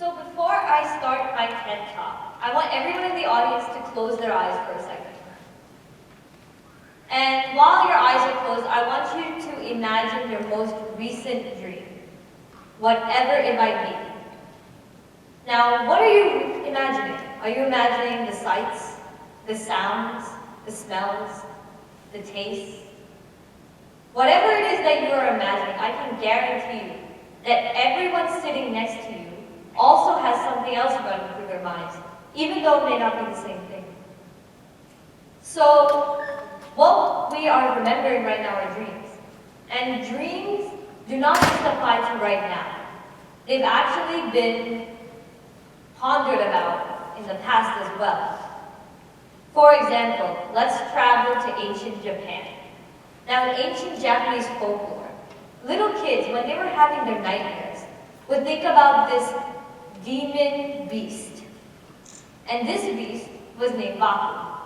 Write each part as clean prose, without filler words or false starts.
So before I start my TED Talk, I want everyone in the audience to close their eyes for a second. And while your eyes are closed, I want you to imagine your most recent dream, whatever it might be. Now, what are you imagining? Are you imagining the sights, the sounds, the smells, the tastes? Whatever it is that you are imagining, I can guarantee you that everyone sitting next to you also has something else running through their minds, even though it may not be the same thing. So, what we are remembering right now are dreams. And dreams do not just apply to right now. They've actually been pondered about in the past as well. For example, let's travel to ancient Japan. Now, in ancient Japanese folklore, little kids, when they were having their nightmares, would think about this demon beast. And this beast was named Baku.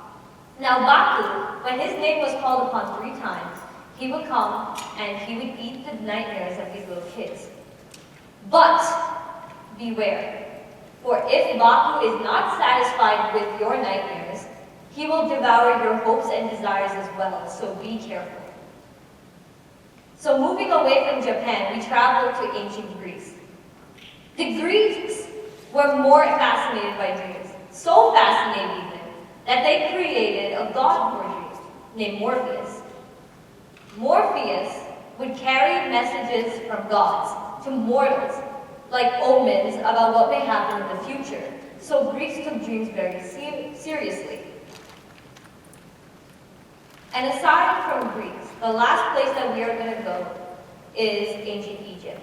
Now, Baku, when his name was called upon 3 times, he would come and he would eat the nightmares of these little kids. But beware. For if Baku is not satisfied with your nightmares, he will devour your hopes and desires as well, so be careful. So moving away from Japan, we traveled to ancient Greece. The Greeks were more fascinated by dreams, so fascinated even, that they created a god for dreams named Morpheus. Morpheus would carry messages from gods to mortals, like omens about what may happen in the future. So Greeks took dreams very seriously. And aside from Greece, the last place that we are going to go is ancient Egypt.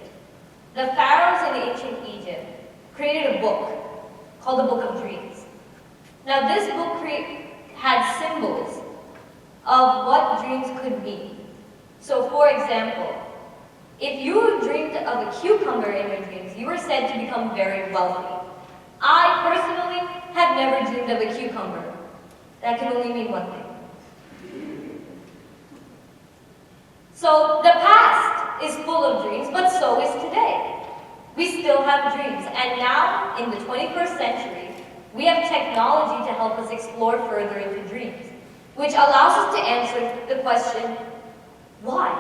The pharaohs in ancient Egypt created a book called the Book of Dreams. Now this book had symbols of what dreams could mean. So for example, if you dreamed of a cucumber in your dreams, you were said to become very wealthy. I personally have never dreamed of a cucumber. That can only mean one thing. So the past is full of dreams, but so is today. We still have dreams, and now in the 21st century, we have technology to help us explore further into dreams, which allows us to answer the question, why?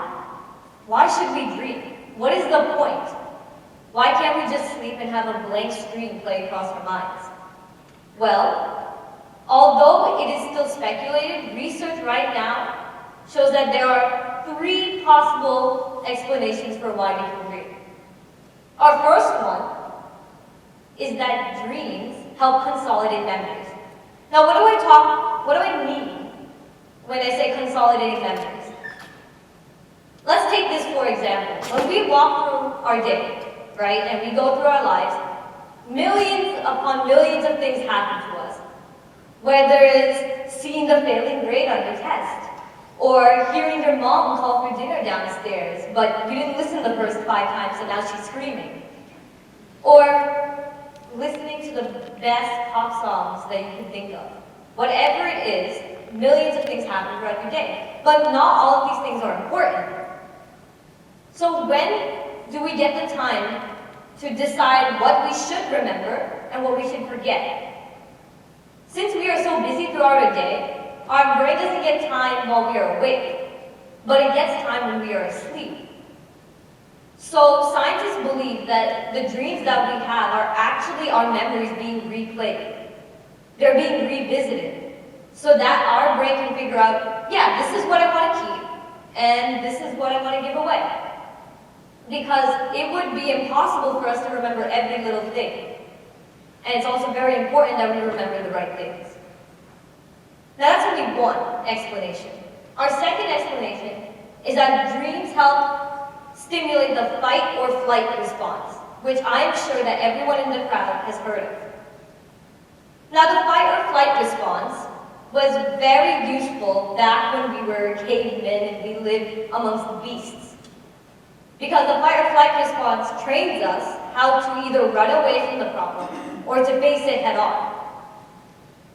Why should we dream? What is the point? Why can't we just sleep and have a blank screen play across our minds? Well, although it is still speculated, research right now shows that there are 3 possible explanations for why we can dream. Our first one is that dreams help consolidate memories. Now, what do I mean when I say consolidating memories? Let's take this for example. When we walk through our day, right, and we go through our lives, millions upon millions of things happen to us. Whether it's seeing the failing grade on your test, or hearing your mom call for dinner downstairs, but you didn't listen the first 5 times and now she's screaming. Or listening to the best pop songs that you can think of. Whatever it is, millions of things happen throughout your day. But not all of these things are important. So when do we get the time to decide what we should remember and what we should forget? Since we are so busy throughout our day, our brain doesn't get time while we are awake, but it gets time when we are asleep. So scientists believe that the dreams that we have are actually our memories being replayed. They're being revisited, so that our brain can figure out, yeah, this is what I want to keep, and this is what I want to give away. Because it would be impossible for us to remember every little thing. And it's also very important that we remember the right things. Now that's only one explanation. Our second explanation is that dreams help stimulate the fight or flight response, which I am sure that everyone in the crowd has heard of. Now the fight or flight response was very useful back when we were cavemen and we lived amongst the beasts. Because the fight or flight response trains us how to either run away from the problem or to face it head on.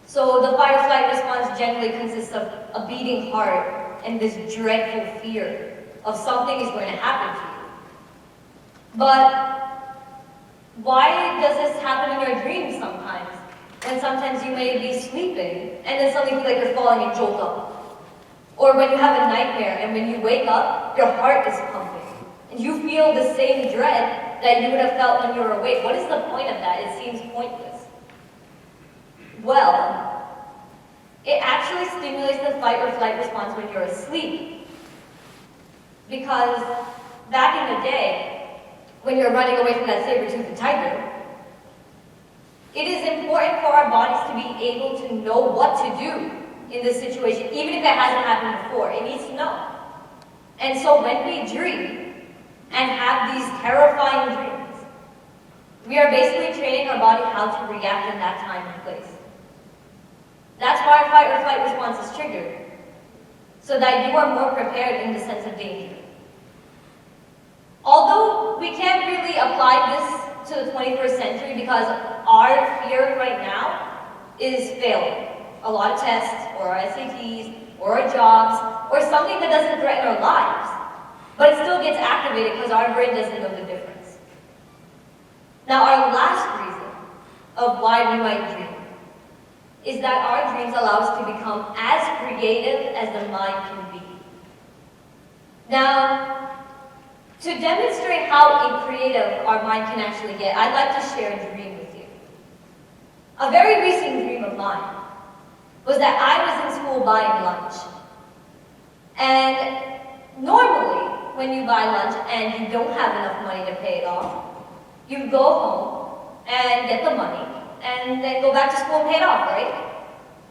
So the fight or flight response generally consists of a beating heart and this dreadful fear of something is going to happen to you. But Why does this happen in your dreams sometimes? When sometimes you may be sleeping and then suddenly feel like you're falling and jolt up. Or when you have a nightmare and when you wake up, your heart is pumping. And you feel the same dread that you would have felt when you were awake. What is the point of that? It seems pointless. Well, it actually stimulates the fight or flight response when you're asleep. Because back in the day, when you're running away from that saber-toothed tiger, it is important for our bodies to be able to know what to do in this situation, even if it hasn't happened before. It needs to know. And so when we dream and have these terrifying dreams, we are basically training our body how to react in that time and place. That's why our fight or flight response is triggered, so that you are more prepared in the sense of danger. Although we can't really apply this to the 21st century because our fear right now is failing. A lot of tests, or our SATs, or our jobs, or something that doesn't threaten our lives, but it still gets activated because our brain doesn't know the difference. Now, our last reason of why we might dream is that our dreams allow us to become as creative as the mind can be. Now, to demonstrate how creative our mind can actually get, I'd like to share a dream with you. A very recent dream of mine was that I was in school buying lunch. And normally, when you buy lunch and you don't have enough money to pay it off, you go home and get the money and then go back to school and pay it off, right?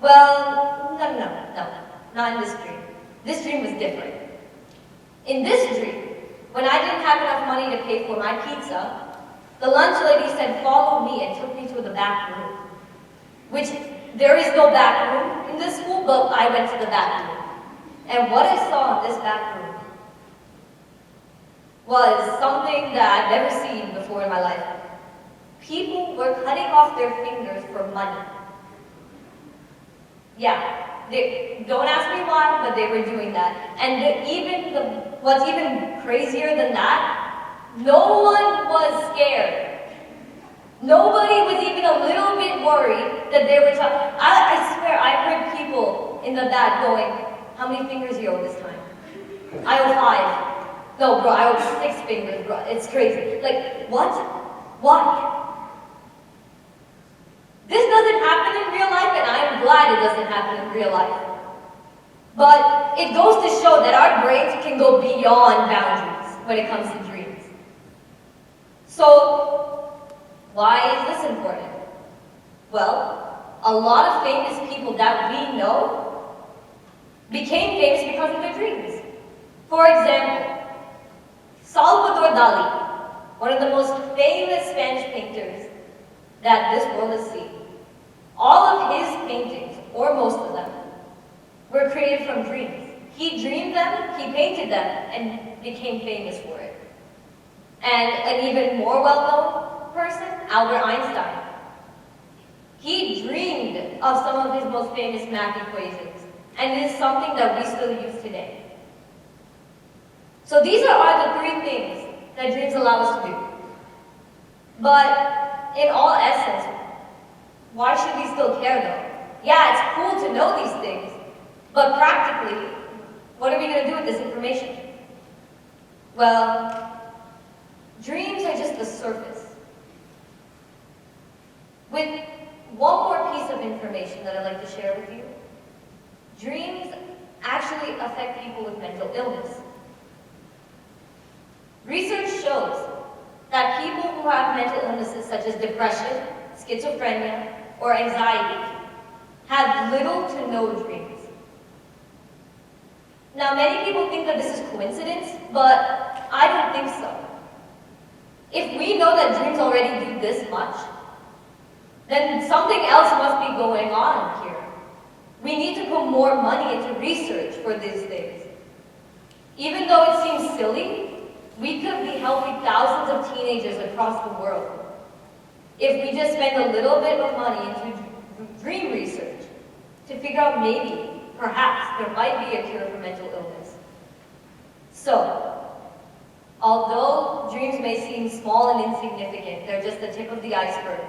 Well, no, not in this dream. This dream was different. In this dream, when I didn't have enough money to pay for my pizza, the lunch lady said, "Follow me," and took me to the back room. Which, there is no back room in this school, but I went to the back room. And what I saw in this back room was something that I'd never seen before in my life. People were cutting off their fingers for money. Yeah, don't ask me why, but they were doing that. And what's even crazier than that, no one was scared. Nobody was even a little bit worried that they were talking. I swear, I heard people in the back going, "How many fingers do you owe this time?" "I owe 5. "No, bro, I owe 6 fingers, bro. It's crazy." Like, what? Why? This doesn't happen in real life, and I am glad it doesn't happen in real life. But it goes to show that our brains can go beyond boundaries when it comes to dreams. So, why is this important? Well, a lot of famous people that we know became famous because of their dreams. For example, Salvador Dali, one of the most famous Spanish painters that this world has seen. All of his paintings, or most of them, were created from dreams. He dreamed them, he painted them, and became famous for it. And an even more well-known person, Albert Einstein. He dreamed of some of his most famous math equations, and it is something that we still use today. So these are the 3 things that dreams allow us to do. But in all essence, why should we still care though? Yeah, it's cool to know these things, but practically, what are we going to do with this information? Well, dreams are just the surface. With one more piece of information that I'd like to share with you, dreams actually affect people with mental illness. Research shows that people who have mental illnesses such as depression, schizophrenia, or anxiety have little to no dreams. Now, many people think that this is coincidence, but I don't think so. If we know that dreams already do this much, then something else must be going on here. We need to put more money into research for these things. Even though it seems silly, we could be helping thousands of teenagers across the world if we just spend a little bit of money into dream research to figure out maybe, perhaps, there might be a cure for mental illness. So, although dreams may seem small and insignificant. They're just the tip of the iceberg.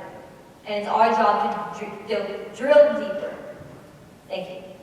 And it's our job to drill deeper. Thank you.